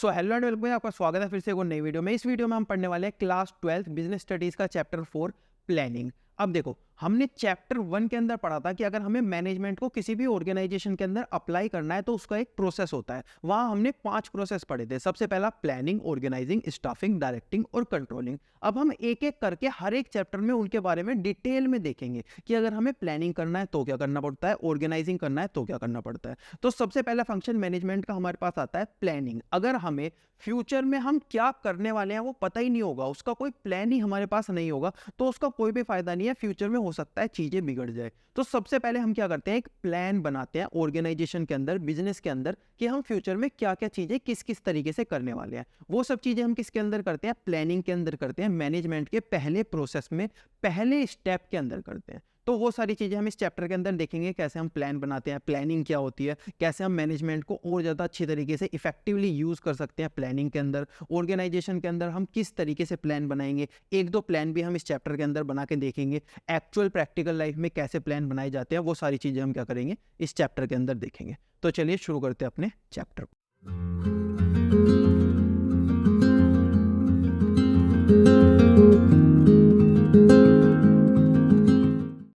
So hello and welcome, आपका स्वागत है फिर से एक और नई वीडियो में। इस वीडियो में हम पढ़ने वाले हैं क्लास 12 बिजनेस स्टडीज का चैप्टर 4 प्लानिंग। अब देखो, हमने चैप्टर 1 के अंदर पढ़ा था कि अगर हमें मैनेजमेंट को किसी भी ऑर्गेनाइजेशन के अंदर अप्लाई करना है तो उसका एक प्रोसेस होता है। वहां हमने 5 प्रोसेस पढ़े थे। सबसे पहला प्लानिंग, ऑर्गेनाइजिंग, स्टाफिंग, डायरेक्टिंग और कंट्रोलिंग। अब हम एक एक करके हर एक चैप्टर में उनके बारे में डिटेल में देखेंगे कि अगर हमें प्लानिंग करना है तो क्या करना पड़ता है, ऑर्गेनाइजिंग करना है तो क्या करना पड़ता है। तो सबसे पहला फंक्शन मैनेजमेंट का हमारे पास आता है प्लानिंग। अगर हमें फ्यूचर में हम क्या करने वाले हैं वो पता ही नहीं होगा, उसका कोई प्लान ही हमारे पास नहीं होगा, तो उसका कोई भी फायदा नहीं है। फ्यूचर में हो सकता है चीजें बिगड़ जाए। तो सबसे पहले हम क्या करते हैं, एक प्लान बनाते हैं ऑर्गेनाइजेशन के अंदर, बिजनेस के अंदर, कि हम फ्यूचर में क्या क्या चीजें किस किस तरीके से करने वाले हैं। वो सब चीजें हम किसके अंदर करते हैं, प्लानिंग के अंदर करते हैं। मैनेजमेंट के पहले प्रोसेस में, पहले स्टेप के अंदर करते हैं। तो वो सारी चीजें हम इस चैप्टर के अंदर देखेंगे, कैसे हम प्लान बनाते हैं, प्लानिंग क्या होती है, कैसे हम मैनेजमेंट को और ज़्यादा अच्छी तरीके से इफेक्टिवली यूज़ कर सकते हैं प्लानिंग के अंदर, ऑर्गेनाइजेशन के अंदर हम किस तरीके से प्लान बनाएंगे। एक दो प्लान भी हम इस चैप्टर के अंदर बना के देखेंगे। एक्चुअल प्रैक्टिकल लाइफ में कैसे प्लान बनाए जाते हैं, वो सारी चीज़ें हम क्या करेंगे, इस चैप्टर के अंदर देखेंगे। तो चलिए शुरू करते हैं अपने चैप्टर को।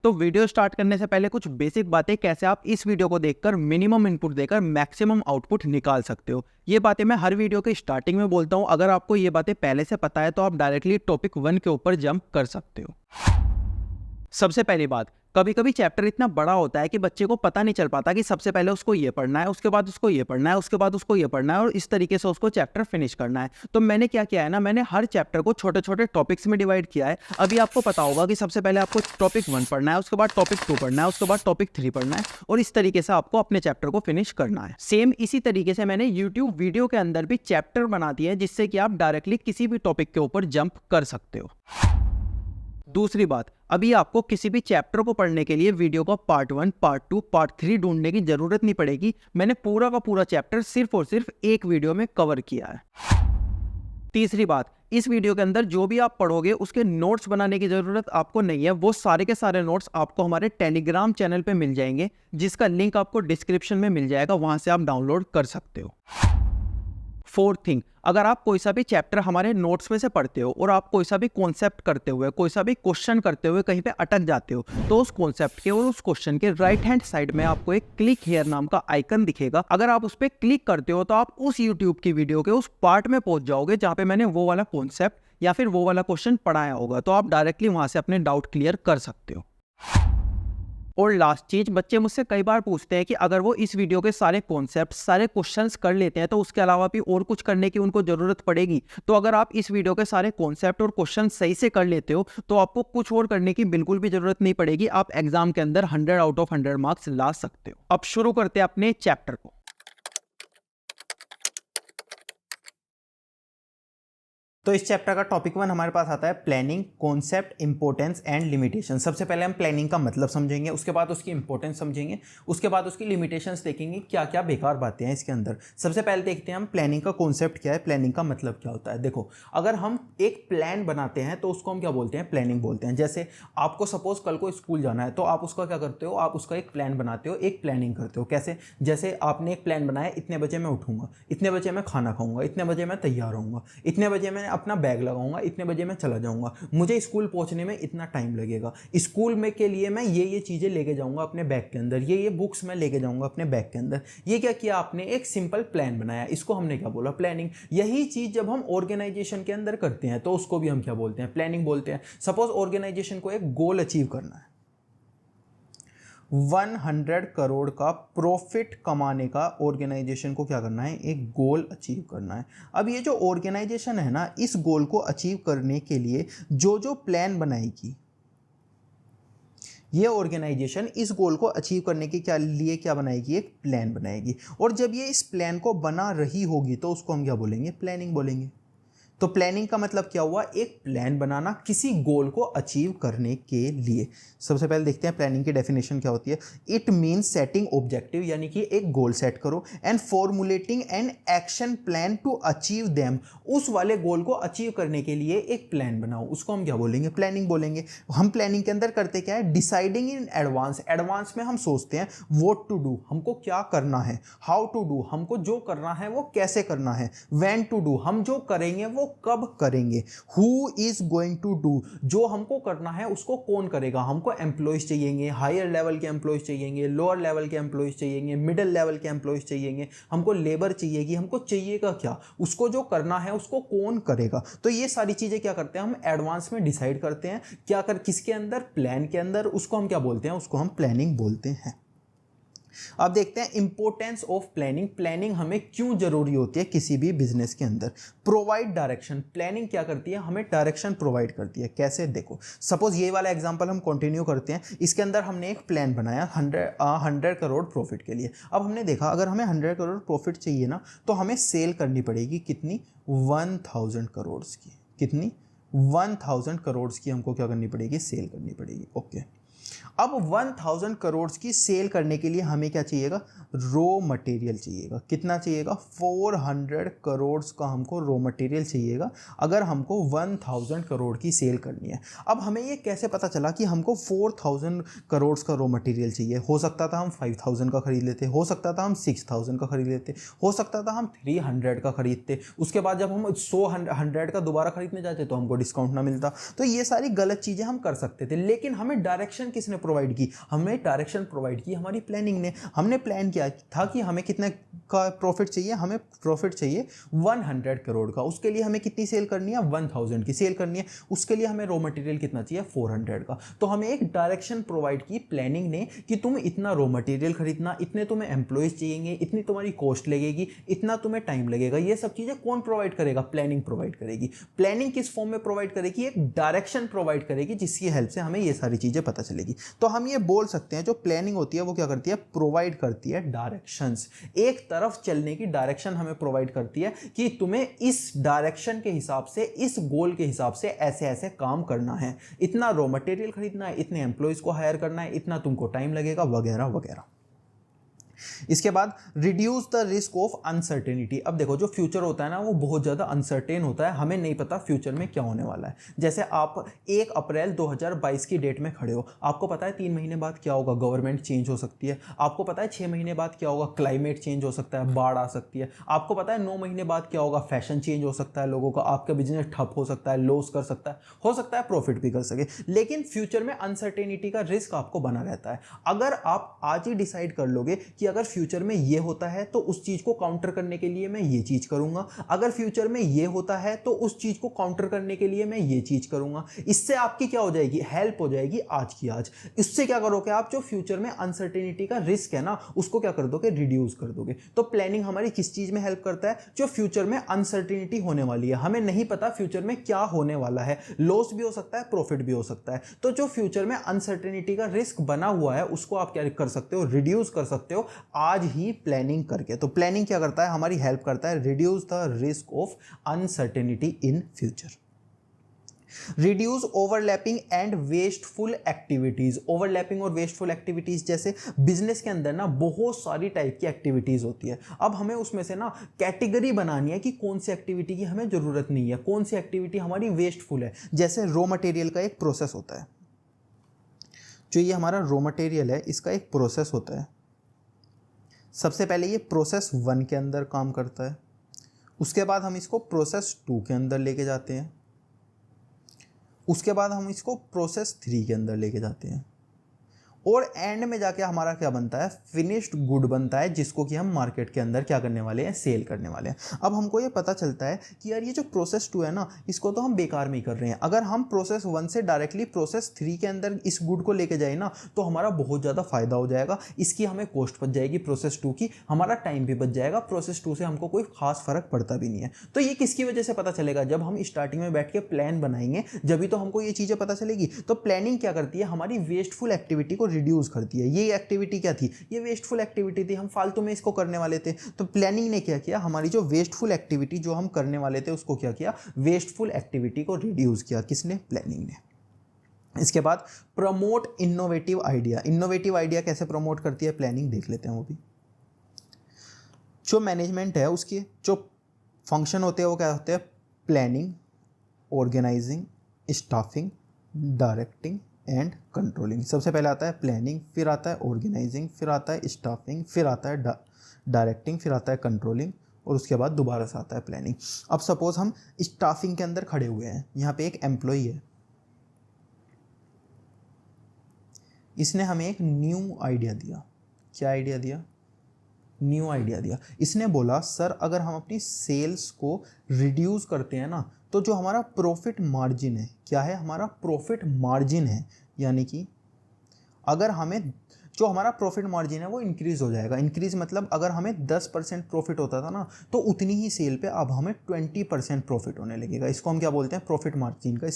तो वीडियो स्टार्ट करने से पहले कुछ बेसिक बातें, कैसे आप इस वीडियो को देखकर मिनिमम इनपुट देकर मैक्सिमम आउटपुट निकाल सकते हो। ये बातें मैं हर वीडियो के स्टार्टिंग में बोलता हूं। अगर आपको ये बातें पहले से पता है तो आप डायरेक्टली टॉपिक 1 के ऊपर जंप कर सकते हो। सबसे पहली बात, कभी कभी चैप्टर इतना बड़ा होता है कि बच्चे को पता नहीं चल पाता कि सबसे पहले उसको ये पढ़ना है, उसके बाद उसको ये पढ़ना है, उसके बाद उसको ये पढ़ना है, और इस तरीके से उसको चैप्टर फिनिश करना है। तो मैंने क्या किया है ना, मैंने हर चैप्टर को छोटे छोटे टॉपिक्स में डिवाइड किया है। अभी आपको पता होगा कि सबसे पहले आपको टॉपिक 1 पढ़ना है, उसके बाद टॉपिक 2 पढ़ना है, उसके बाद टॉपिक 3 पढ़ना है, और इस तरीके से आपको अपने चैप्टर को फिनिश करना है। सेम इसी तरीके से मैंने यूट्यूब वीडियो के अंदर भी चैप्टर बना दिए हैं, जिससे कि आप डायरेक्टली किसी भी टॉपिक के ऊपर जंप कर सकते हो। दूसरी बात, अभी आपको किसी भी चैप्टर को पढ़ने के लिए वीडियो का पार्ट 1, पार्ट 2, पार्ट 3 ढूंढने की जरूरत नहीं पड़ेगी। मैंने पूरा का पूरा चैप्टर सिर्फ और सिर्फ एक वीडियो में कवर किया है। तीसरी बात, इस वीडियो के अंदर जो भी आप पढ़ोगे उसके नोट्स बनाने की जरूरत आपको नहीं है। वो सारे के सारे नोट्स आपको हमारे टेलीग्राम चैनल पे मिल जाएंगे, जिसका लिंक आपको डिस्क्रिप्शन में मिल जाएगा, वहां से आप डाउनलोड कर सकते हो। फोर्थ थिंग, अगर आप कोई सा भी चैप्टर हमारे नोट्स में से पढ़ते हो और आप कोई सा भी कॉन्सेप्ट करते हुए, कोई सा भी क्वेश्चन करते हुए कहीं पे अटक जाते हो, तो उस कॉन्सेप्ट के और उस क्वेश्चन के राइट हैंड साइड में आपको एक क्लिक हियर नाम का आइकन दिखेगा। अगर आप उस पर क्लिक करते हो तो आप उस यूट्यूब की वीडियो के उस पार्ट में पहुंच जाओगे जहां पे मैंने वो वाला कॉन्सेप्ट या फिर वो वाला क्वेश्चन पढ़ाया होगा। तो आप डायरेक्टली वहां से अपने डाउट क्लियर कर सकते हो। और लास्ट चीज, बच्चे मुझसे कई बार पूछते हैं कि अगर वो इस वीडियो के सारे कॉन्सेप्ट, सारे क्वेश्चंस कर लेते हैं तो उसके अलावा भी और कुछ करने की उनको जरूरत पड़ेगी। तो अगर आप इस वीडियो के सारे कॉन्सेप्ट और क्वेश्चन सही से कर लेते हो तो आपको कुछ और करने की बिल्कुल भी जरूरत नहीं पड़ेगी। आप एग्जाम के अंदर 100 आउट ऑफ 100 मार्क्स ला सकते हो। अब शुरू करते हैं अपने चैप्टर को। तो इस चैप्टर का टॉपिक 1 हमारे पास आता है planning, concept, importance and limitation. सबसे पहले हम प्लानिंग का मतलब समझेंगे, उसके बाद उसकी इंपॉर्टेंस समझेंगे, उसके बाद उसकी लिमिटेशंस देखेंगे, क्या क्या बेकार बातें हैं इसके अंदर। सबसे पहले देखते हैं हम प्लानिंग का कॉन्सेप्ट क्या है, प्लानिंग का मतलब क्या होता है। देखो, अगर हम एक प्लान बनाते हैं तो उसको हम क्या बोलते हैं, प्लानिंग बोलते हैं। जैसे आपको सपोज कल को स्कूल जाना है तो आप उसका क्या करते हो, आप उसका एक प्लान बनाते हो, एक प्लानिंग करते हो। कैसे, जैसे आपने एक प्लान बनाया, इतने बजे मैं उठूंगा, इतने बजे मैं खाना खाऊंगा, इतने बजे मैं तैयार होऊंगा, इतने बजे मैं अपना बैग लगाऊंगा, इतने बजे मैं चला जाऊंगा, मुझे स्कूल पहुंचने में इतना टाइम लगेगा, स्कूल में के लिए मैं ये चीजें लेके जाऊंगा अपने बैग के अंदर, ये बुक्स मैं लेके जाऊंगा अपने बैग के अंदर। ये क्या किया आपने, एक सिंपल प्लान बनाया, इसको हमने क्या बोला, प्लानिंग। यही चीज जब हम ऑर्गेनाइजेशन के अंदर करते हैं तो उसको भी हम क्या बोलते हैं, प्लानिंग बोलते हैं। सपोज ऑर्गेनाइजेशन को एक गोल अचीव करना है, 100 करोड़ का प्रॉफिट कमाने का ऑर्गेनाइजेशन को क्या करना है, एक गोल अचीव करना है। अब ये जो ऑर्गेनाइजेशन है ना, इस गोल को अचीव करने के लिए जो जो प्लान बनाएगी, ये ऑर्गेनाइजेशन इस गोल को अचीव करने के लिए क्या बनाएगी, एक प्लान बनाएगी। और जब ये इस प्लान को बना रही होगी तो उसको हम क्या बोलेंगे, प्लानिंग बोलेंगे। तो प्लानिंग का मतलब क्या हुआ, एक प्लान बनाना किसी गोल को अचीव करने के लिए। सबसे पहले देखते हैं प्लानिंग की डेफिनेशन क्या होती है। इट मीन्स सेटिंग ऑब्जेक्टिव, यानी कि एक गोल सेट करो, and formulating an action plan to achieve them. उस वाले गोल को अचीव करने के लिए एक प्लान बनाओ, उसको हम क्या बोलेंगे, प्लानिंग बोलेंगे। हम प्लानिंग के अंदर करते क्या है, डिसाइडिंग इन एडवांस। एडवांस में हम सोचते हैं व्हाट टू डू, हमको क्या करना है, हाउ टू डू, हमको जो करना है वो कैसे करना है, व्हेन टू डू, हम जो करेंगे वो कब करेंगे, who is going to do, जो हमको करना है उसको कौन करेगा। हमको एम्प्लॉयज चाहिएंगे, हायर लेवल के एम्प्लॉयज चाहिएंगे, लोअर लेवल के एम्प्लॉयज चाहिएंगे, मिडिल लेवल के एम्प्लॉयज चाहिएंगे, हमको लेबर चाहिएगी, हमको चाहिएगा क्या, उसको जो करना है उसको कौन करेगा। तो ये सारी चीजें क्या करते हैं, हम एडवांस में डिसाइड करते हैं, क्या कर किसके अंदर, प्लान के अंदर। उसको हम क्या बोलते हैं, उसको हम प्लानिंग बोलते हैं। अब देखते हैं इंपॉर्टेंस ऑफ प्लानिंग। प्लानिंग हमें क्यों जरूरी होती है किसी भी बिजनेस के अंदर। प्रोवाइड डायरेक्शन, प्लानिंग क्या करती है, हमें डायरेक्शन प्रोवाइड करती है। कैसे, देखो सपोज ये वाला एग्जांपल हम कंटिन्यू करते हैं। इसके अंदर हमने एक प्लान बनाया 100 करोड़ प्रॉफिट के लिए। अब हमने देखा अगर हमें 100 करोड़ प्रॉफिट चाहिए ना, तो हमें सेल करनी पड़ेगी कितनी, 1000 करोड़ की। कितनी, 1000 करोड़ की हमको क्या करनी पड़ेगी, सेल करनी पड़ेगी। ओके, अब 1000 करोड़ की सेल करने के लिए हमें क्या चाहिएगा, रॉ मटेरियल चाहिएगा। कितना चाहिएगा, 400 करोड़ का हमको रॉ मटेरियल चाहिएगा अगर हमको 1000 करोड़ की सेल करनी है। अब हमें ये कैसे पता चला कि हमको 4000 करोड़ का रॉ मटेरियल चाहिए। हो सकता था हम 5000 का खरीद लेते, हो सकता था हम 6000 का खरीद लेते, हो सकता था हम 300 का खरीदते। उसके बाद जब हम 100 का दोबारा खरीदने जाते तो हमको डिस्काउंट ना मिलता। तो ये सारी गलत चीज़ें हम कर सकते थे, लेकिन हमें डायरेक्शन किसने प्रोवाइड की, हमें डायरेक्शन प्रोवाइड की हमारी प्लानिंग ने। हमने प्लान किया था कि हमें कितने का प्रॉफिट चाहिए, हमें प्रॉफिट चाहिए 100 करोड़ का। उसके लिए हमें कितनी सेल करनी है, 1000 की सेल करनी है। उसके लिए हमें रॉ मटेरियल कितना चाहिए, 400 का। तो हमें एक डायरेक्शन प्रोवाइड की प्लानिंग ने कि तुम इतना रॉ मटेरियल खरीदना, इतने तुम्हें एम्प्लॉयज चाहिए, इतनी तुम्हारी कॉस्ट लगेगी, इतना तुम्हें टाइम लगेगा। ये सब चीजें कौन प्रोवाइड करेगा, प्लानिंग प्रोवाइड करेगी। प्लानिंग किस फॉर्म में प्रोवाइड करेगी, एक डायरेक्शन प्रोवाइड करेगी, जिसकी हेल्प से हमें ये सारी चीजें पता चलेगी। तो हम ये बोल सकते हैं जो प्लानिंग होती है वो क्या करती है, प्रोवाइड करती है डायरेक्शंस। एक तरफ चलने की डायरेक्शन हमें प्रोवाइड करती है कि तुम्हें इस डायरेक्शन के हिसाब से, इस गोल के हिसाब से ऐसे ऐसे काम करना है, इतना रॉ मटेरियल खरीदना है, इतने एम्प्लॉयज को हायर करना है, इतना तुमको टाइम लगेगा, वगैरह वगैरह। इसके बाद reduce the risk of uncertainty. अब देखो जो फ्यूचर होता है ना वो बहुत ज़्यादा अनसर्टेन होता है, हमें नहीं पता फ्यूचर में क्या होने वाला है। जैसे आप 1 अप्रैल 2022 की डेट में खड़े हो, आपको पता है 3 महीने बाद क्या होगा, गवर्नमेंट चेंज हो सकती है। आपको पता है 6 महीने बाद क्या होगा, क्लाइमेट चेंज हो सकता है, बाढ़ आ सकती है। आपको पता है 9 महीने बाद क्या होगा, फैशन चेंज हो सकता है लोगों का, आपका बिजनेस ठप हो सकता है, लॉस कर सकता है, हो सकता है प्रॉफिट भी कर सके। लेकिन फ्यूचर में अनसर्टेनिटी का रिस्क आपको बना रहता है। अगर आप आज ही डिसाइड कर लोगे कि अगर फ्यूचर में ये होता है तो उस चीज को काउंटर करने के लिए मैं ये चीज करूंगा, अगर फ्यूचर में ये होता है तो उस चीज को काउंटर करने के लिए मैं ये चीज करूंगा, इससे आपकी क्या हो जाएगी, हेल्प हो जाएगी आज की आज। इससे क्या करोगे आप, जो फ्यूचर में अनसर्टेनिटी का रिस्क है ना उसको क्या कर दोगे, रिड्यूस कर दोगे। तो प्लानिंग हमारी किस चीज में हेल्प करता है, जो फ्यूचर में अनसर्टेनिटी होने वाली है, हमें नहीं पता फ्यूचर में क्या होने वाला है, लॉस भी हो सकता है, प्रॉफिट भी हो सकता है। तो जो फ्यूचर में अनसर्टेनिटी का रिस्क बना हुआ है उसको आप क्या कर सकते हो, रिड्यूस कर सकते हो आज ही प्लानिंग करके। तो प्लानिंग क्या करता है, हमारी हेल्प करता है reduce the risk of uncertainty in future. Reduce overlapping and wasteful activities. Overlapping और वेस्टफुल एक्टिविटीज जैसे बिजनेस के अंदर ना बहुत सारी टाइप की एक्टिविटीज होती है। अब हमें उसमें से ना कैटेगरी बनानी है कि कौन सी एक्टिविटी की हमें जरूरत नहीं है, कौन सी एक्टिविटी हमारी वेस्टफुल है। जैसे रॉ मटेरियल का एक प्रोसेस होता है, जो ये हमारा रॉ मटेरियल है इसका एक प्रोसेस होता है। सबसे पहले ये प्रोसेस 1 के अंदर काम करता है, उसके बाद हम इसको प्रोसेस 2 के अंदर लेके जाते हैं, उसके बाद हम इसको प्रोसेस 3 के अंदर लेके जाते हैं, और एंड में जाके हमारा क्या बनता है, फिनिश्ड गुड बनता है, जिसको कि हम मार्केट के अंदर क्या करने वाले हैं, सेल करने वाले हैं। अब हमको ये पता चलता है कि यार ये जो प्रोसेस 2 है ना इसको तो हम बेकार में ही कर रहे हैं। अगर हम प्रोसेस 1 से डायरेक्टली प्रोसेस 3 के अंदर इस गुड को लेके जाए ना तो हमारा बहुत ज़्यादा फायदा हो जाएगा, इसकी हमें कॉस्ट बच जाएगी प्रोसेस 2 की, हमारा टाइम भी बच जाएगा, प्रोसेस 2 से हमको कोई खास फर्क पड़ता भी नहीं है। तो ये किसकी वजह से पता चलेगा, जब हम स्टार्टिंग में बैठ के प्लान बनाएंगे जब तो हमको ये चीज़ें पता चलेगी। तो प्लानिंग क्या करती है, हमारी वेस्टफुल एक्टिविटी को रिड्यूस करती है। ये एक्टिविटी क्या थी, ये वेस्टफुल एक्टिविटी थी, हम फालतू में इसको करने वाले थे। तो प्लानिंग ने क्या किया, हमारी जो वेस्टफुल एक्टिविटी जो हम करने वाले थे उसको क्या किया, वेस्टफुल एक्टिविटी को रिड्यूस किया। किसने, प्लानिंग ने। इसके बाद promote innovative idea. Innovative idea कैसे प्रमोट करती है प्लानिंग, देख लेते हैं वो भी। जो मैनेजमेंट है उसके जो फंक्शन होते हैं वो क्या होते हैं, planning, organising, staffing, directing and controlling. सबसे पहले आता है प्लानिंग, फिर आता है ऑर्गेनाइजिंग, फिर आता है स्टाफिंग, फिर आता है डायरेक्टिंग, फिर आता है कंट्रोलिंग, और उसके बाद दोबारा से आता है प्लानिंग। अब सपोज हम स्टाफिंग के अंदर खड़े हुए हैं, यहाँ पे एक एम्प्लॉई है, इसने हमें एक न्यू आइडिया दिया। क्या आइडिया दिया, न्यू आइडिया दिया। इसने बोला सर अगर हम अपनी सेल्स को रिड्यूस करते हैं ना तो जो हमारा प्रॉफिट मार्जिन है, क्या है, हमारा प्रॉफिट मार्जिन है, यानी कि अगर हमें जो हमारा प्रॉफिट मार्जिन है वो इंक्रीज़ हो जाएगा। इंक्रीज मतलब अगर हमें 10% प्रॉफिट होता था ना तो उतनी ही सेल पे अब हमें 20% प्रॉफिट होने लगेगा। इसको हम क्या बोलते हैं, प्रॉफिट मार्जिन का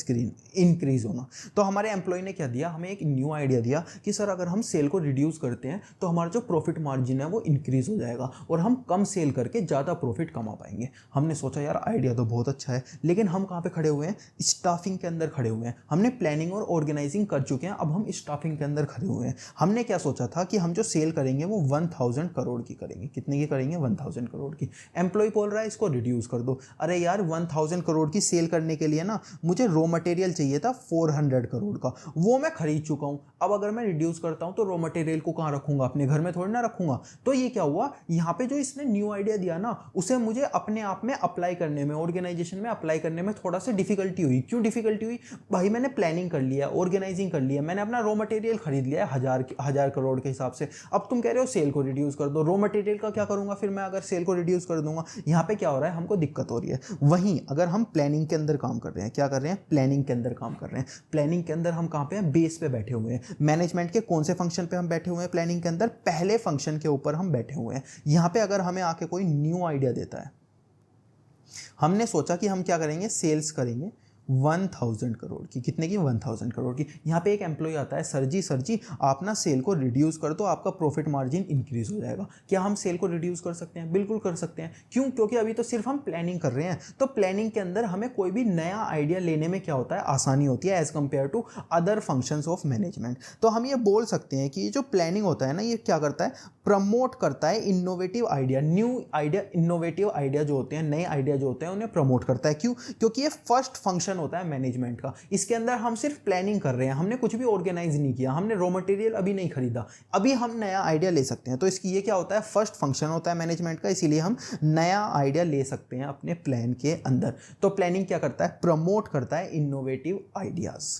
इंक्रीज होना। तो हमारे एम्प्लॉय ने क्या दिया, हमें एक न्यू आइडिया दिया कि सर अगर हम सेल को रिड्यूस करते हैं तो हमारा जो प्रॉफिट मार्जिन है वो इंक्रीज़ हो जाएगा और हम कम सेल करके ज़्यादा प्रॉफिट कमा पाएंगे। हमने सोचा यार आइडिया तो बहुत अच्छा है, लेकिन हम कहाँ पर खड़े हुए हैं, स्टाफिंग के अंदर खड़े हुए हैं। हमने प्लानिंग और ऑर्गेनाइजिंग कर चुके हैं, अब हम स्टाफिंग के अंदर खड़े हुए हैं। हमने क्या सोचा था कि हम जो सेल करेंगे वो 1000 करोड़ की करेंगे। कितने की करेंगे, 1000 करोड़ की। एम्प्लॉय बोल रहा है इसको रिड्यूस कर दो। अरे यार 1000 करोड़ की सेल करने के लिए ना मुझे रॉ मटेरियल चाहिए था 400 करोड़ का, वो मैं खरीद चुका हूं। अब अगर मैं रिड्यूस करता हूं तो रॉ मटेरियल को कहां रखूंगा, अपने घर में थोड़ी ना रखूंगा। तो ये क्या हुआ, यहाँ पे जो इसने न्यू आइडिया दिया ना उसे मुझे अपने आप में अप्लाई करने में, ऑर्गेनाइजेशन में अप्लाई करने में थोड़ा सा डिफिकल्टी हुई। क्यों डिफिकल्टी हुई भाई, मैंने प्लानिंग कर लिया, ऑर्गेनाइजिंग कर लिया, मैंने अपना रॉ मटेरियल खरीद लिया है 1000 करोड़ के हिसाब से। अब तुम कह रहे हो सेल को रिड्यूस कर दो, रॉ मटेरियल का क्या करूंगा फिर मैं अगर सेल को रिड्यूस कर दूंगा। यहां पे क्या हो रहा है, हमको दिक्कत हो रही है। वहीं अगर हम प्लानिंग के अंदर काम कर रहे हैं, क्या कर रहे हैं, प्लानिंग के अंदर काम कर रहे हैं। प्लानिंग के अंदर हम कहां पे हैं, बेस पे बैठे हुए हैं। मैनेजमेंट के कौन से फंक्शन पे हम बैठे हुए हैं प्लानिंग के अंदर, पहले फंक्शन के ऊपर हम बैठे हुए हैं। यहां पे अगर हमें आके कोई न्यू आइडिया देता है, हमने सोचा कि हम क्या करेंगे, सेल्स करेंगे 1000 करोड़ की। कितने की, 1000 करोड़ की। यहाँ पे एक एम्प्लॉय आता है, सर जी आप ना सेल को रिड्यूस कर दो, आपका प्रॉफिट मार्जिन इंक्रीज हो जाएगा। क्या हम सेल को रिड्यूस कर सकते हैं, बिल्कुल कर सकते हैं। क्यों, क्योंकि अभी तो सिर्फ हम प्लानिंग कर रहे हैं। तो प्लानिंग के अंदर हमें कोई भी नया आइडिया लेने में क्या होता है, आसानी होती है as compare to other functions of management. तो हम ये बोल सकते हैं कि जो प्लानिंग होता है ना, ये क्या करता है, प्रमोट करता है innovative idea, new idea, innovative idea जो होते हैं, नए आइडिया जो होते हैं उन्हें प्रमोट करता है। क्यों, क्योंकि ये फर्स्ट फंक्शन होता है मैनेजमेंट का। इसके अंदर हम सिर्फ प्लानिंग कर रहे हैं, हमने कुछ भी ऑर्गेनाइज नहीं किया, हमने रॉ मटेरियल अभी नहीं खरीदा, अभी हम नया आइडिया ले सकते हैं। तो इसकी ये क्या होता है, फर्स्ट फंक्शन होता है मैनेजमेंट का, इसीलिए हम नया आइडिया ले सकते हैं अपने प्लान के अंदर। तो प्लानिंग क्या करता है, प्रमोट करता है इनोवेटिव आइडियाज।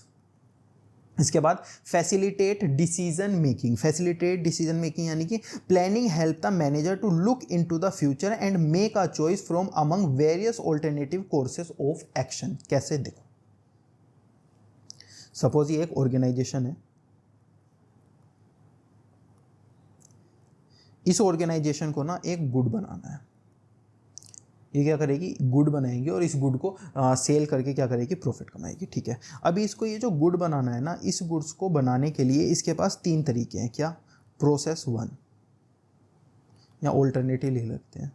इसके बाद facilitate decision making. Facilitate decision making यानी कि planning help the manager to look into the future and make a choice from among various alternative courses of action. कैसे, देखो सपोज ये एक ऑर्गेनाइजेशन है, इस ऑर्गेनाइजेशन को ना एक गुड बनाना है। ये क्या करेगी, गुड बनाएगी और इस गुड को सेल करके क्या करेगी, प्रॉफिट कमाएगी। ठीक है, अभी इसको ये जो गुड बनाना है ना, इस गुड्स को बनाने के लिए इसके पास 3 तरीके हैं। क्या, प्रोसेस 1 या ऑल्टरनेटिव ले लेते हैं,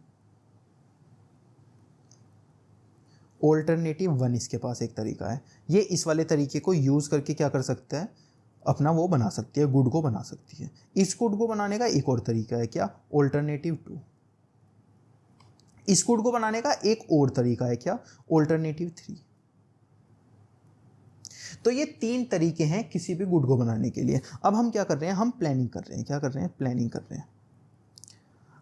ऑल्टरनेटिव 1 इसके पास एक तरीका है। ये इस वाले तरीके को यूज़ करके क्या कर सकता है, अपना वो बना सकती है, गुड को बना सकती है। इस गुड को बनाने का एक और तरीका है, क्या, ऑल्टरनेटिव 2। इस गुड को बनाने का एक और तरीका है, क्या, ऑल्टरनेटिव 3। तो ये 3 तरीके हैं किसी भी गुड को बनाने के लिए। अब हम क्या कर रहे हैं, हम प्लानिंग कर रहे हैं। क्या कर रहे हैं, प्लानिंग कर रहे हैं।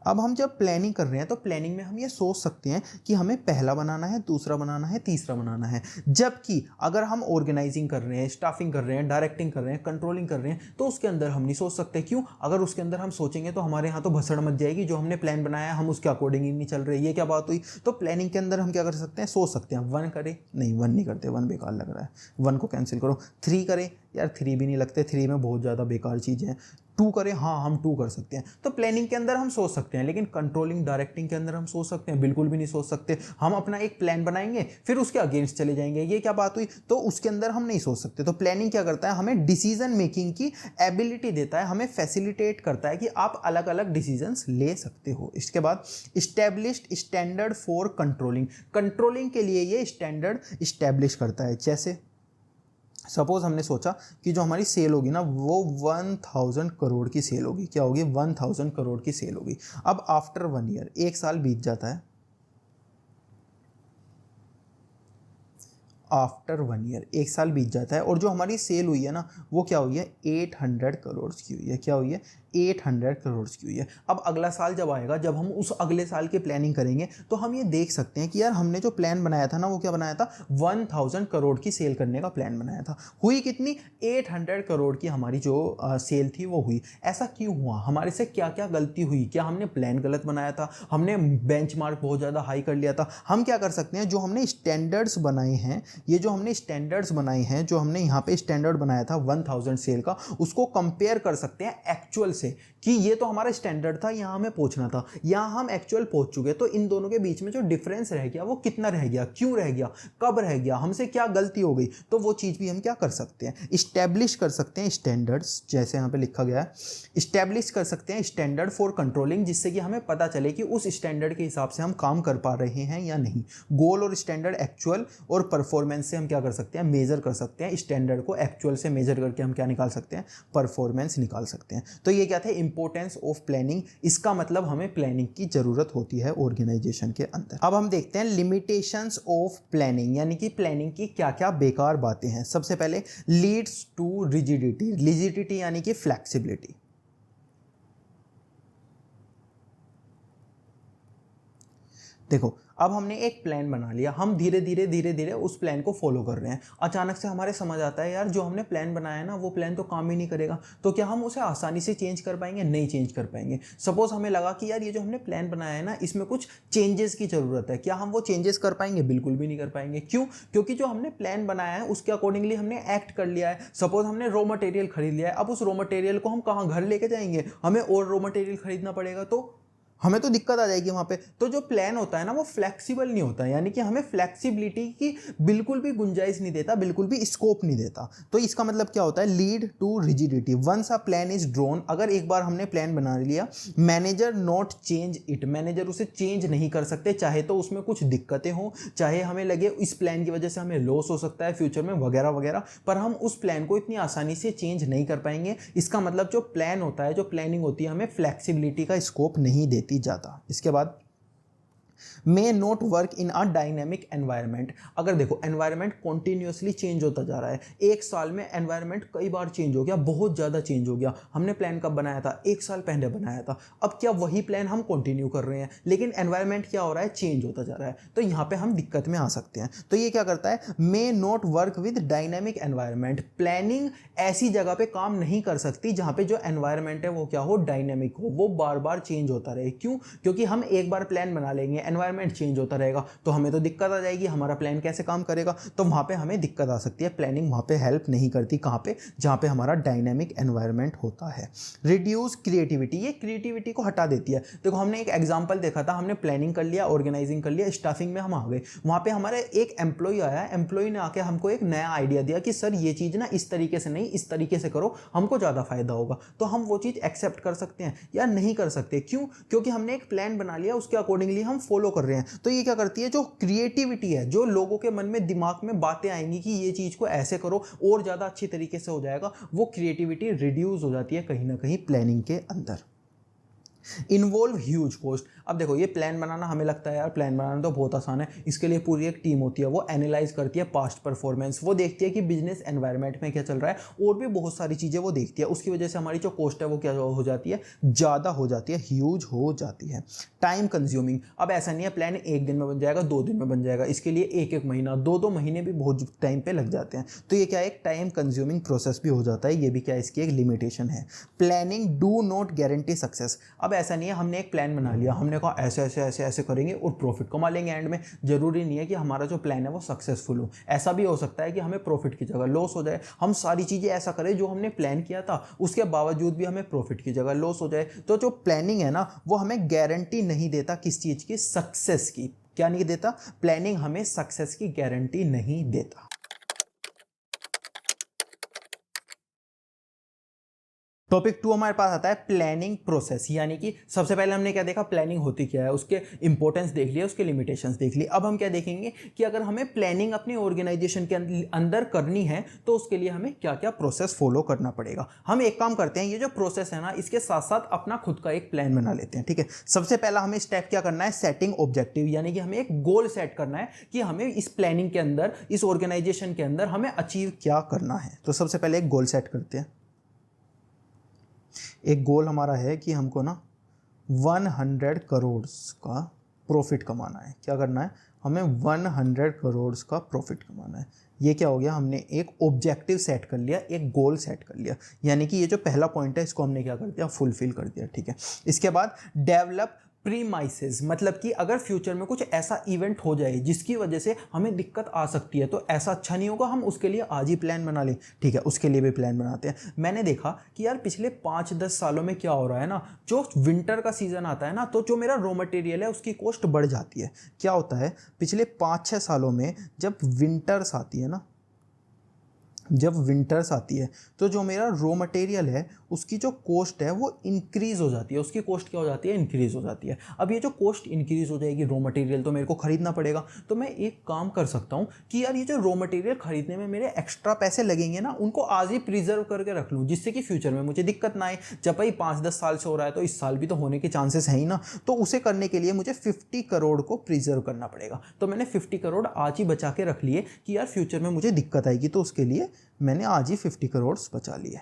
अब हम जब प्लानिंग कर रहे हैं तो प्लानिंग में हम ये सोच सकते हैं कि हमें पहला बनाना है, दूसरा बनाना है, तीसरा बनाना है। जबकि अगर हम ऑर्गेनाइजिंग कर रहे हैं, स्टाफिंग कर रहे हैं, डायरेक्टिंग कर रहे हैं, कंट्रोलिंग कर रहे हैं, तो उसके अंदर हम नहीं सोच सकते। क्यों, अगर उसके अंदर हम सोचेंगे तो हमारे यहाँ तो भसड़ मच जाएगी, जो हमने प्लान बनाया है हम उसके अकॉर्डिंग ही नहीं चल रहे। ये क्या बात हुई। तो प्लानिंग के अंदर हम क्या कर सकते हैं, सोच सकते हैं 1 करें, नहीं 1 नहीं करते, 1 बेकार लग रहा है, 1 को कैंसिल करो। 3 करें, यार 3 भी नहीं लगते, 3 में बहुत ज़्यादा बेकार चीज़ है। टू करें, हाँ हम टू कर सकते हैं। तो प्लानिंग के अंदर हम सोच सकते हैं, लेकिन कंट्रोलिंग डायरेक्टिंग के अंदर हम सोच सकते हैं? बिल्कुल भी नहीं सोच सकते। हम अपना एक प्लान बनाएंगे फिर उसके अगेंस्ट चले जाएंगे, ये क्या बात हुई? तो उसके अंदर हम नहीं सोच सकते। तो प्लानिंग क्या करता है? हमें डिसीजन मेकिंग की एबिलिटी देता है, हमें फैसिलिटेट करता है कि आप अलग अलग डिसीजंस ले सकते हो। इसके बाद established standard for controlling, controlling के लिए ये स्टैंडर्ड इस्टेब्लिश करता है। जैसे सपोज हमने सोचा कि जो हमारी सेल होगी ना वो 1000 करोड़ की सेल होगी। क्या होगी? 1000 करोड़ की सेल होगी। अब आफ्टर 1 ईयर, 1 साल बीत जाता है, आफ्टर 1 ईयर 1 साल बीत जाता है और जो हमारी सेल हुई है ना वो क्या हुई है? 800 करोड़ की हुई है। क्या हुई है? 800 करोड़ की हुई है। अब अगला साल जब आएगा, जब हम उस अगले साल की प्लानिंग करेंगे तो हम ये देख सकते हैं कि यार हमने जो प्लान बनाया था ना वो क्या बनाया था? 1000 करोड़ की सेल करने का प्लान बनाया था। हुई कितनी? 800 करोड़ की हमारी जो सेल थी वो हुई। ऐसा क्यों हुआ? हमारे से क्या क्या गलती हुई? क्या हमने प्लान गलत बनाया था? हमने बेंचमार्क बहुत ज़्यादा हाई कर लिया था? हम क्या कर सकते हैं, जो हमने स्टैंडर्ड्स बनाए हैं, ये जो हमने स्टैंडर्ड्स बनाए हैं, जो हमने यहाँ पे स्टैंडर्ड बनाया था 1000 सेल का, उसको कंपेयर कर सकते हैं एक्चुअल से कि ये तो हमारा स्टैंडर्ड था, यहाँ हमें पहुँचना था, यहाँ हम एक्चुअल पहुँच चुके। तो इन दोनों के बीच में जो डिफरेंस रह गया वो कितना रह गया, क्यों रह गया, कब रह गया, हमसे क्या गलती हो गई, तो वो चीज़ भी हम क्या कर सकते हैं? इस्टेब्लिश कर सकते हैं स्टैंडर्ड्स, जैसे यहाँ पे लिखा गया है इस्टेब्लिश कर सकते हैं स्टैंडर्ड फॉर कंट्रोलिंग, जिससे कि हमें पता चले कि उस स्टैंडर्ड के हिसाब से हम काम कर पा रहे हैं या नहीं। गोल और स्टैंडर्ड एक्चुअल और परफॉर्मेंस से हम क्या कर सकते हैं? मेजर कर सकते हैं। स्टैंडर्ड को एक्चुअल से मेजर करके हम क्या निकाल सकते हैं? परफॉर्मेंस निकाल सकते हैं। तो ये क्या थे? Importance of planning. इसका मतलब हमें प्लानिंग की जरूरत होती है ऑर्गेनाइजेशन के अंदर। अब हम देखते हैं लिमिटेशंस ऑफ प्लानिंग, यानी कि प्लानिंग की क्या क्या बेकार बातें हैं। सबसे पहले लीड्स टू रिजिडिटी, रिजिडिटी यानी कि फ्लेक्सिबिलिटी। देखो अब हमने एक प्लान बना लिया, हम धीरे धीरे उस प्लान को फॉलो कर रहे हैं। अचानक से हमारे समझ आता है यार जो हमने प्लान बनाया है ना वो प्लान तो काम ही नहीं करेगा। तो क्या हम उसे आसानी से चेंज कर पाएंगे? नहीं चेंज कर पाएंगे। सपोज हमें लगा कि यार ये जो हमने प्लान बनाया है ना इसमें कुछ चेंजेस की जरूरत है, क्या हम वो चेंजेस कर पाएंगे? बिल्कुल भी नहीं कर पाएंगे। क्यों? क्योंकि जो हमने प्लान बनाया है उसके अकॉर्डिंगली हमने एक्ट कर लिया है। सपोज हमने रॉ मटेरियल खरीद लिया है, अब उस रॉ मटेरियल को हम कहाँ घर लेके जाएंगे? हमें और रॉ मटेरियल खरीदना पड़ेगा, तो हमें तो दिक्कत आ जाएगी वहाँ पे। तो जो प्लान होता है ना वो फ्लेक्सिबल नहीं होता है, यानी कि हमें फ्लेक्सिबिलिटी की बिल्कुल भी गुंजाइश नहीं देता, बिल्कुल भी स्कोप नहीं देता। तो इसका मतलब क्या होता है? Lead to rigidity. Once a plan is drawn, अगर एक बार हमने प्लान बना लिया, manager not change it, manager उसे चेंज नहीं कर सकते, चाहे तो उसमें कुछ दिक्कतें हों, चाहे हमें लगे इस प्लान की वजह से हमें लॉस हो सकता है फ्यूचर में वगैरह वगैरह, पर हम उस प्लान को इतनी आसानी से चेंज नहीं कर पाएंगे। इसका मतलब जो प्लान होता है, जो प्लानिंग होती है, हमें फ्लेक्सिबिलिटी का स्कोप नहीं देती ज़्यादा। इसके बाद may not work in a dynamic environment. अगर देखो एनवायरनमेंट कॉन्टिन्यूसली चेंज होता जा रहा है, एक साल में एनवायरनमेंट कई बार चेंज हो गया, बहुत ज़्यादा चेंज हो गया। हमने प्लान कब बनाया था? 1 साल पहले बनाया था। अब क्या वही प्लान हम कंटिन्यू कर रहे हैं, लेकिन एनवायरनमेंट क्या हो रहा है? चेंज होता जा रहा है। तो यहाँ पे हम दिक्कत में आ सकते हैं। तो ये क्या करता है? May not work with dynamic environment. Planning ऐसी जगह पे काम नहीं कर सकती जहाँ पे जो एनवायरनमेंट है वो क्या हो? डायनेमिक हो, वो बार बार चेंज होता रहे। क्यों? क्योंकि हम एक बार प्लान बना लेंगे, एनवायरनमेंट चेंज होता रहेगा तो हमें तो दिक्कत आ जाएगी, हमारा प्लान कैसे काम करेगा? तो वहाँ पे हमें दिक्कत आ सकती है। प्लानिंग वहाँ पे हेल्प नहीं करती। कहाँ पे? जहाँ पे हमारा डायनेमिक एनवायरनमेंट होता है। रिड्यूस क्रिएटिविटी, ये क्रिएटिविटी को हटा देती है। देखो हमने एक एग्जांपल देखा था, हमने प्लानिंग कर लिया, ऑर्गेनाइजिंग कर लिया, स्टाफिंग में हम आ गए, वहाँ पे हमारे एक एम्प्लॉय आया, एम्प्लॉय ने आके हमको एक नया आइडिया दिया कि सर ये चीज़ ना इस तरीके से नहीं, इस तरीके से करो, हमको ज़्यादा फायदा होगा। तो हम वो चीज़ एक्सेप्ट कर सकते हैं या नहीं कर सकते? क्यों? क्योंकि हमने एक प्लान बना लिया, उसके अकॉर्डिंगली हम फॉलो कर रहे हैं। तो ये क्या करती है? जो क्रिएटिविटी है, जो लोगों के मन में दिमाग में बातें आएंगी कि ये चीज़ को ऐसे करो और ज़्यादा अच्छी तरीके से हो जाएगा, वो क्रिएटिविटी रिड्यूस हो जाती है कहीं ना कहीं प्लानिंग के अंदर। Involve huge cost. अब देखो ये प्लान बनाना, हमें लगता है यार प्लान बनाना तो बहुत आसान है, इसके लिए पूरी एक टीम होती है, वो एनालाइज करती है पास्ट परफॉर्मेंस, वो देखती है कि बिजनेस एनवायरनमेंट में क्या चल रहा है, और भी बहुत सारी चीज़ें वो देखती है। उसकी वजह से हमारी जो कॉस्ट है वो क्या हो जाती है? ज़्यादा हो जाती है, ह्यूज हो जाती है। Time consuming. अब ऐसा नहीं है प्लान 1 दिन में बन जाएगा, 2 दिन में बन जाएगा, इसके लिए 1 महीना, 2 महीने भी बहुत टाइम पे लग जाते हैं। तो ये क्या है? एक टाइम कंज्यूमिंग प्रोसेस भी हो जाता है, ये भी क्या इसकी एक लिमिटेशन है। Planning do not guarantee success. अब ऐसा नहीं है हमने एक प्लान बना लिया, हमने हमने कहा ऐसे ऐसे ऐसे ऐसे करेंगे और प्रॉफिट कमा लेंगे एंड में। जरूरी नहीं है कि हमारा जो प्लान है वो सक्सेसफुल हो, ऐसा भी हो सकता है कि हमें प्रॉफिट की जगह लॉस हो जाए। हम सारी चीज़ें ऐसा करें जो हमने प्लान किया था, उसके बावजूद भी हमें प्रॉफिट की जगह लॉस हो जाए। तो जो प्लानिंग है ना वो हमें गारंटी नहीं देता किस चीज़ की, सक्सेस की। क्या नहीं देता? प्लानिंग हमें सक्सेस की गारंटी नहीं देता। टॉपिक 2 हमारे पास आता है प्लानिंग प्रोसेस, यानी कि सबसे पहले हमने क्या देखा, प्लानिंग होती क्या है, उसके इंपॉर्टेंस देख लिया, उसके लिमिटेशंस देख ली। अब हम क्या देखेंगे कि अगर हमें प्लानिंग अपनी ऑर्गेनाइजेशन के अंदर करनी है तो उसके लिए हमें क्या क्या प्रोसेस फॉलो करना पड़ेगा। हम एक काम करते हैं, ये जो प्रोसेस है ना इसके साथ साथ अपना खुद का एक प्लान बना लेते हैं, ठीक है। सबसे पहला हमें स्टेप क्या करना है, सेटिंग ऑब्जेक्टिव, यानी कि हमें एक गोल सेट करना है कि हमें इस प्लानिंग के अंदर, इस ऑर्गेनाइजेशन के अंदर हमें अचीव क्या करना है। तो सबसे पहले एक गोल सेट करते हैं। एक गोल हमारा है कि हमको ना 100 करोड़ का प्रॉफिट कमाना है। क्या करना है, हमें 100 करोड़ का प्रॉफिट कमाना है। ये क्या हो गया, हमने एक ऑब्जेक्टिव सेट कर लिया, एक गोल सेट कर लिया, यानी कि ये जो पहला पॉइंट है इसको हमने क्या कर दिया, फुलफिल कर दिया, ठीक है। इसके बाद डेवलप प्रीमाइसेस, मतलब कि अगर फ्यूचर में कुछ ऐसा इवेंट हो जाए जिसकी वजह से हमें दिक्कत आ सकती है तो ऐसा अच्छा नहीं होगा, हम उसके लिए आज ही प्लान बना लें, ठीक है। उसके लिए भी प्लान बनाते हैं। मैंने देखा कि यार पिछले 5-10 सालों में क्या हो रहा है ना, जो विंटर का सीजन आता है ना तो जो मेरा रॉ मटेरियल है उसकी कॉस्ट बढ़ जाती है। क्या होता है, पिछले 5-6 सालों में जब विंटर्स आती है ना, जब विंटर्स आती है तो जो मेरा रॉ मटेरियल है उसकी जो कॉस्ट है वो इंक्रीज़ हो जाती है। उसकी कॉस्ट क्या हो जाती है, इंक्रीज़ हो जाती है। अब ये जो कॉस्ट इंक्रीज़ हो जाएगी, रॉ मटेरियल तो मेरे को खरीदना पड़ेगा। तो मैं एक काम कर सकता हूँ कि यार ये जो रॉ मटेरियल खरीदने में मेरे एक्स्ट्रा पैसे लगेंगे ना, उनको आज ही प्रिजर्व करके रख लूँ, जिससे कि फ्यूचर में मुझे दिक्कत ना आए। जब भाई 5-10 साल से हो रहा है तो इस साल भी तो होने के चांसेस हैं ही ना। तो उसे करने के लिए मुझे 50 करोड़ को प्रिजर्व करना पड़ेगा। तो मैंने 50 करोड़ आज ही बचा के रख लिए कि यार फ्यूचर में मुझे दिक्कत आएगी, तो उसके लिए मैंने आज ही 50 करोड़ बचा लिए।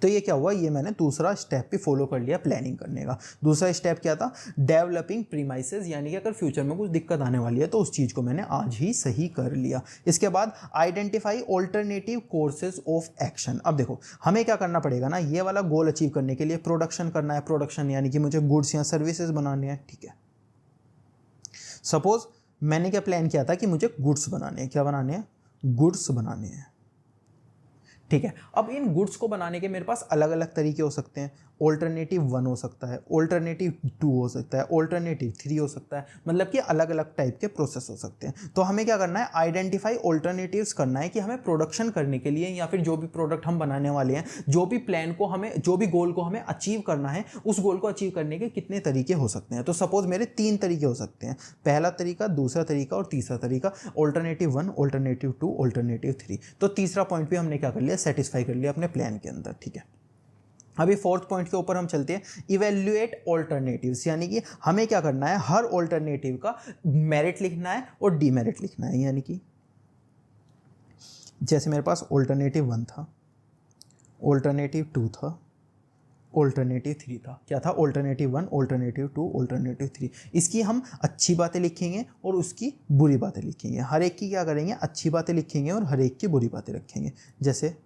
तो ये क्या हुआ, ये मैंने दूसरा स्टेप भी फॉलो कर लिया प्लानिंग करने का। दूसरा स्टेप क्या था, डेवलपिंग प्रीमाइसेस, यानी कि अगर फ्यूचर में कुछ दिक्कत आने वाली है तो उस चीज़ को मैंने आज ही सही कर लिया। इसके बाद identify alternative courses of action. अब देखो हमें क्या करना पड़ेगा ना, ये वाला गोल अचीव करने के लिए प्रोडक्शन करना है। प्रोडक्शन यानी कि मुझे गुड्स या सर्विसेज बनाने हैं, ठीक है। सपोज मैंने क्या प्लान किया था कि मुझे गुड्स बनाने हैं। क्या बनाने हैं, गुड्स बनाने हैं, ठीक है। अब इन गुड्स को बनाने के मेरे पास अलग अलग तरीके हो सकते हैं। ऑल्टरनेटिव 1 हो सकता है, ऑल्टरनेटिव 2 हो सकता है, ऑल्टरनेटिव 3 हो सकता है, मतलब कि अलग अलग टाइप के प्रोसेस हो सकते हैं। तो हमें क्या करना है, आइडेंटिफाई ऑल्टरनेटिव्स करना है कि हमें प्रोडक्शन करने के लिए या फिर जो भी प्रोडक्ट हम बनाने वाले हैं, जो भी प्लान को हमें, जो भी गोल को हमें अचीव करना है, उस गोल को अचीव करने के कितने तरीके हो सकते हैं। तो सपोज मेरे 3 तरीके हो सकते हैं, पहला तरीका, दूसरा तरीका और तीसरा तरीका। Alternative 1, alternative 2, alternative 3। तो तीसरा पॉइंट भी हमने क्या कर लिया, सेटिस्फाई कर लिया अपने प्लान के अंदर, ठीक है। अभी फोर्थ पॉइंट के ऊपर हम चलते हैं, इवेल्युएट ऑल्टरनेटिव्स, यानी कि हमें क्या करना है, हर ऑल्टरनेटिव का मेरिट लिखना है और डीमेरिट लिखना है। यानी कि जैसे मेरे पास ऑल्टरनेटिव 1 था, ऑल्टरनेटिव 2 था, ऑल्टरनेटिव 3 था। क्या था, ऑल्टरनेटिव 1, ऑल्टरनेटिव 2, ऑल्टरनेटिव 3। इसकी हम अच्छी बातें लिखेंगे और उसकी बुरी बातें लिखेंगे। हर एक की क्या करेंगे, अच्छी बातें लिखेंगे और हर एक की बुरी बातें रखेंगे। जैसे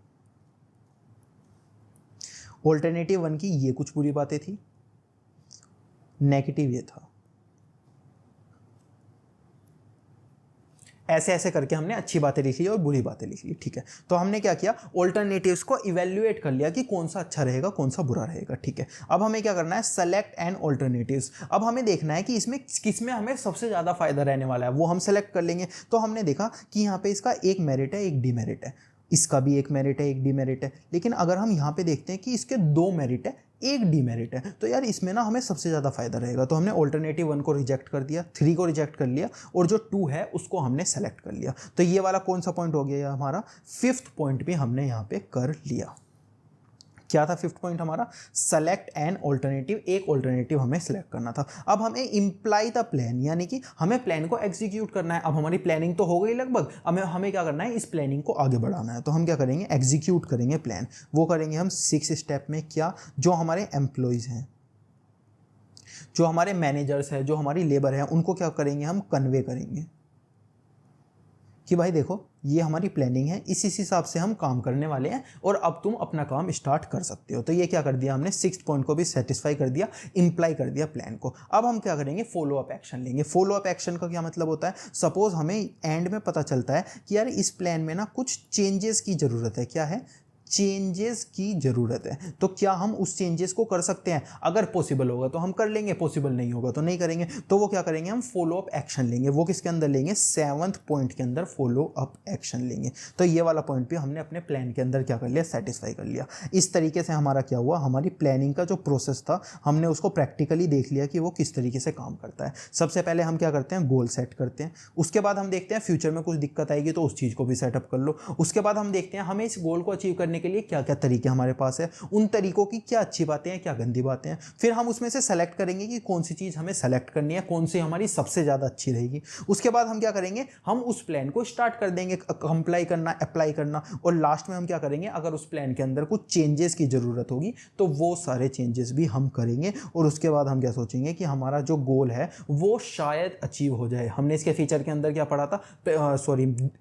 ऑल्टरनेटिव 1 की ये कुछ बुरी बातें थी, नेगेटिव ये था, ऐसे ऐसे करके हमने अच्छी बातें लिख ली और बुरी बातें लिख ली, ठीक है। तो हमने क्या किया, ऑल्टरनेटिव्स को इवेल्युएट कर लिया कि कौन सा अच्छा रहेगा, कौन सा बुरा रहेगा, ठीक है। अब हमें क्या करना है, सेलेक्ट एंड ऑल्टरनेटिव्स। अब हमें देखना है कि इसमें किसमें हमें सबसे ज़्यादा फायदा रहने वाला है, वो हम सेलेक्ट कर लेंगे। तो हमने देखा कि यहाँ पे इसका एक मेरिट है, एक डीमेरिट है, इसका भी एक मेरिट है, एक डीमेरिट है। लेकिन अगर हम यहाँ पे देखते हैं कि इसके 2 मेरिट है, एक डीमेरिट है, तो यार इसमें ना हमें सबसे ज़्यादा फायदा रहेगा। तो हमने ऑल्टरनेटिव 1 को रिजेक्ट कर दिया, 3 को रिजेक्ट कर लिया और जो 2 है उसको हमने सेलेक्ट कर लिया। तो ये वाला कौन सा पॉइंट हो गया, हमारा 5th पॉइंट भी हमने यहाँ पे कर लिया। क्या था 5th पॉइंट हमारा, सेलेक्ट एन ऑल्टरनेटिव, एक ऑल्टरनेटिव हमें सेलेक्ट करना था। अब हमें इम्प्लाई द प्लान, यानी कि हमें प्लान को एग्जीक्यूट करना है। अब हमारी प्लानिंग तो हो गई लगभग, अब हमें क्या करना है, इस प्लानिंग को आगे बढ़ाना है। तो हम क्या करेंगे, एग्जीक्यूट करेंगे प्लान। वो करेंगे हम 6 स्टेप में। क्या, जो हमारे एम्प्लॉयज़ हैं, जो हमारे मैनेजर्स हैं, जो हमारी लेबर है, उनको क्या करेंगे, हम कन्वे करेंगे कि भाई देखो ये हमारी प्लानिंग है, इस हिसाब से हम काम करने वाले हैं और अब तुम अपना काम स्टार्ट कर सकते हो। तो ये क्या कर दिया हमने, 6th पॉइंट को भी सेटिस्फाई कर दिया, इंप्लाई कर दिया प्लान को। अब हम क्या करेंगे, फॉलो अप एक्शन लेंगे। फॉलो अप एक्शन का क्या मतलब होता है, सपोज हमें एंड में पता चलता है कि यार इस प्लान में ना कुछ चेंजेस की ज़रूरत है। क्या है, चेंजेस की ज़रूरत है। तो क्या हम उस चेंजेस को कर सकते हैं, अगर पॉसिबल होगा तो हम कर लेंगे, पॉसिबल नहीं होगा तो नहीं करेंगे। तो वो क्या करेंगे, हम फॉलो अप एक्शन लेंगे। वो किसके अंदर लेंगे, 7th पॉइंट के अंदर फॉलो अप एक्शन लेंगे। तो ये वाला पॉइंट भी हमने अपने प्लान के अंदर क्या कर लिया, सेटिस्फाई कर लिया। इस तरीके से हमारा क्या हुआ, हमारी प्लानिंग का जो प्रोसेस था हमने उसको प्रैक्टिकली देख लिया कि वो किस तरीके से काम करता है। सबसे पहले हम क्या करते हैं, गोल सेट करते हैं। उसके बाद हम देखते हैं फ्यूचर में कुछ दिक्कत आएगी तो उस चीज़ को भी सेटअप कर लो। उसके बाद हम देखते हैं हमें इस गोल को अचीव करने के लिए क्या क्या तरीके हमारे पास है, उन तरीकों की क्या अच्छी बातें हैं, क्या गंदी बातें हैं। फिर हम उसमें से सेलेक्ट करेंगे कि कौन सी चीज़ हमें सेलेक्ट करनी है, कौन सी हमारी सबसे ज़्यादा अच्छी रहेगी। उसके बाद हम क्या करेंगे, हम उस प्लान को स्टार्ट कर देंगे कंप्लाई करना, अप्लाई करना। और लास्ट में हम क्या करेंगे, अगर उस प्लान के अंदर कुछ चेंजेस की ज़रूरत होगी तो वो सारे चेंजेस भी हम करेंगे। और उसके बाद हम क्या सोचेंगे कि हमारा जो गोल है वो शायद अचीव हो जाए। हमने इसके फीचर के अंदर क्या पढ़ा था,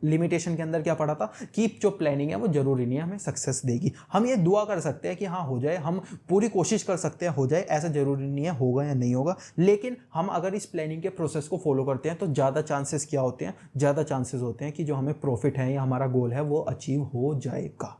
लिमिटेशन के अंदर क्या पढ़ा था कि जो प्लानिंग है वो जरूरी नहीं है हमें सक्सेस देगी। हम ये दुआ कर सकते हैं कि हाँ हो जाए, हम पूरी कोशिश कर सकते हैं हो जाए, ऐसा जरूरी नहीं है होगा या नहीं होगा। लेकिन हम अगर इस प्लानिंग के प्रोसेस को फॉलो करते हैं तो ज़्यादा चांसेस क्या होते हैं, ज़्यादा चांसेस होते हैं कि जो हमें प्रॉफिट है या हमारा गोल है वो अचीव हो जाएगा।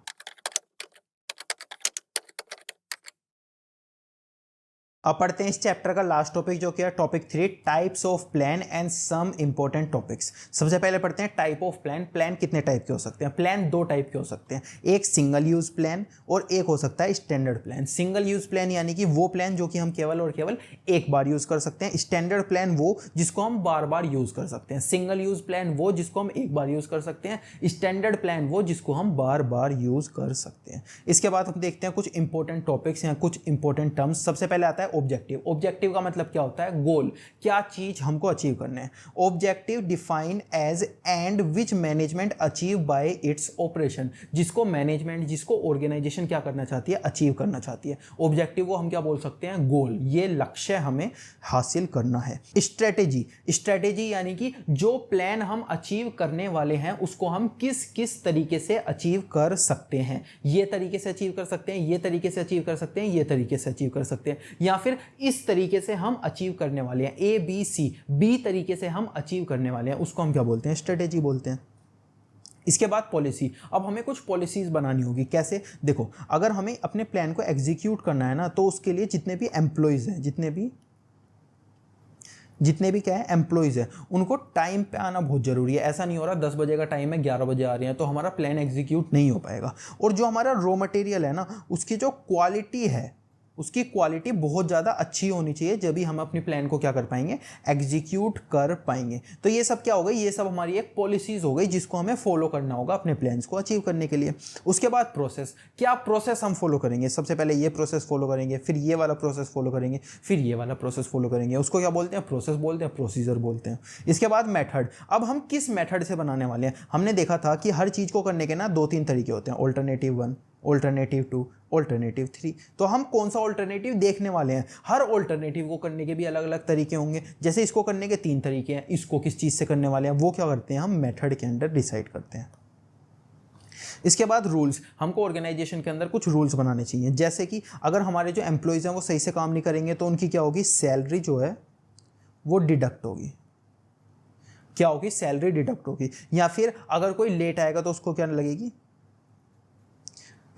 अब पढ़ते हैं इस चैप्टर का लास्ट टॉपिक जो कि है topic 3, types of plan and some important topics. सबसे पहले पढ़ते हैं टाइप ऑफ प्लान। प्लान कितने टाइप के हो सकते हैं, प्लान 2 टाइप के हो सकते हैं, एक सिंगल यूज प्लान और एक हो सकता है standard plan. Single use plan यानी कि वो प्लान जो कि हम केवल और केवल एक बार यूज कर सकते हैं। स्टैंडर्ड प्लान वो जिसको हम बार बार यूज कर सकते हैं। सिंगल यूज प्लान वो जिसको हम एक बार यूज कर सकते हैं, स्टैंडर्ड प्लान वो जिसको हम बार बार यूज कर सकते हैं। इसके बाद हम देखते हैं कुछ इंपॉर्टेंट टॉपिक्स या कुछ इंपॉर्टेंट टर्म्स। सबसे पहले आता है ऑब्जेक्टिव। ऑब्जेक्टिव का मतलब क्या होता है, गोल, क्या चीज हमको अचीव करना है। Objective define as end which management achieve by its operation, जिसको मैनेजमेंट, जिसको ऑर्गेनाइजेशन क्या करना चाहती है, अचीव करना चाहती है। ऑब्जेक्टिव को हम क्या बोल सकते हैं, गोल, ये लक्ष्य हमें हासिल करना है। स्ट्रेटेजी, स्ट्रेटेजी यानी कि जो प्लान हम अचीव करने वाले हैं उसको हम किस किस तरीके से अचीव कर सकते हैं। ये तरीके से अचीव कर सकते हैं, ये तरीके से अचीव कर सकते हैं, ये तरीके से अचीव कर सकते हैं, या फिर इस तरीके से हम अचीव करने वाले हैं, ए बी सी, बी तरीके से हम अचीव करने वाले हैं, उसको हम क्या बोलते हैं, स्ट्रेटेजी बोलते हैं। इसके बाद पॉलिसी। अब हमें कुछ पॉलिसीज बनानी होगी। कैसे, देखो अगर हमें अपने प्लान को एग्जीक्यूट करना है ना तो उसके लिए जितने भी एम्प्लॉयज हैं, जितने भी क्या है एम्प्लॉयज़ है, उनको टाइम पे आना बहुत ज़रूरी है। ऐसा नहीं हो रहा 10 बजे का टाइम है 11 बजे आ रहे हैं तो हमारा प्लान एग्जीक्यूट नहीं हो पाएगा। और जो हमारा रॉ मटेरियल है ना उसकी जो क्वालिटी है उसकी क्वालिटी बहुत ज़्यादा अच्छी होनी चाहिए, जब भी हम अपनी प्लान को क्या कर पाएंगे, एग्जीक्यूट कर पाएंगे। तो ये सब क्या हो गई, ये सब हमारी एक पॉलिसीज हो गई जिसको हमें फॉलो करना होगा अपने प्लान्स को अचीव करने के लिए। उसके बाद प्रोसेस, क्या प्रोसेस हम फॉलो करेंगे, सबसे पहले ये प्रोसेस फॉलो करेंगे, फिर ये वाला प्रोसेस फॉलो करेंगे, फिर ये वाला प्रोसेस फॉलो करेंगे। उसको क्या बोलते हैं, प्रोसेस बोलते हैं, प्रोसीजर बोलते हैं। इसके बाद मेथड। अब हम किस मेथड से बनाने वाले हैं, हमने देखा था कि हर चीज़ को करने के ना 2-3 तरीके होते हैं, ऑल्टरनेटिव 1, ऑल्टरनेटिव 2, ऑल्टरनेटिव 3। तो हम कौन सा ऑल्टरनेटिव देखने वाले हैं। हर ऑल्टरनेटिव को करने के भी अलग अलग तरीके होंगे। जैसे इसको करने के 3 तरीके हैं, इसको किस चीज़ से करने वाले हैं वो क्या करते हैं, हम मेथड के अंदर डिसाइड करते हैं। इसके बाद रूल्स, हमको ऑर्गेनाइजेशन के अंदर कुछ रूल्स बनाने चाहिए। जैसे कि अगर हमारे जो एम्प्लॉयज़ हैं वो सही से काम नहीं करेंगे तो उनकी क्या होगी, सैलरी जो है वो डिडक्ट होगी। क्या होगी, सैलरी डिडक्ट होगी। या फिर अगर कोई लेट आएगा तो उसको क्या लगेगी,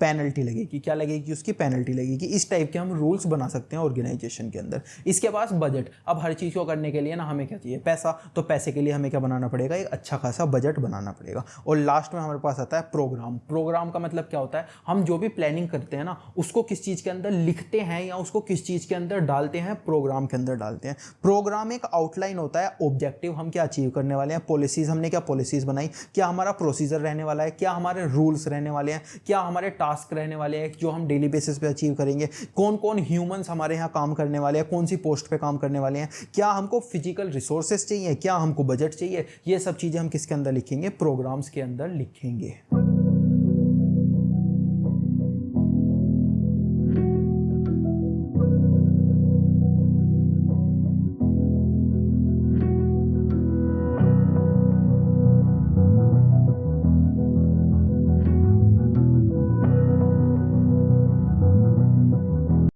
पेनल्टी लगेगी। क्या लगेगी, उसकी पेनल्टी लगेगी। इस टाइप के हम रूल्स बना सकते हैं ऑर्गेनाइजेशन के अंदर। इसके बाद बजट। अब हर चीज़ को करने के लिए ना हमें क्या चाहिए, पैसा। तो पैसे के लिए हमें क्या बनाना पड़ेगा, एक अच्छा खासा बजट बनाना पड़ेगा। और लास्ट में हमारे पास आता है प्रोग्राम। प्रोग्राम का मतलब क्या होता है, हम जो भी प्लानिंग करते हैं ना उसको किस चीज़ के अंदर लिखते हैं या उसको किस चीज़ के अंदर डालते हैं, प्रोग्राम के अंदर डालते हैं। प्रोग्राम एक आउटलाइन होता है, ऑब्जेक्टिव हम क्या अचीव करने वाले हैं, पॉलिसीज़ हमने क्या पॉलिसीज़ बनाई, क्या हमारा प्रोसीजर रहने वाला है, क्या हमारे रूल्स रहने वाले हैं, क्या हमारे टास्क रहने वाले हैं जो हम डेली बेसिस पे अचीव करेंगे, कौन कौन ह्यूमंस हमारे यहाँ काम करने वाले हैं, कौन सी पोस्ट पे काम करने वाले हैं, क्या हमको फिजिकल रिसोर्सेज चाहिए, क्या हमको बजट चाहिए। ये सब चीज़ें हम किसके अंदर लिखेंगे, प्रोग्राम्स के अंदर लिखेंगे।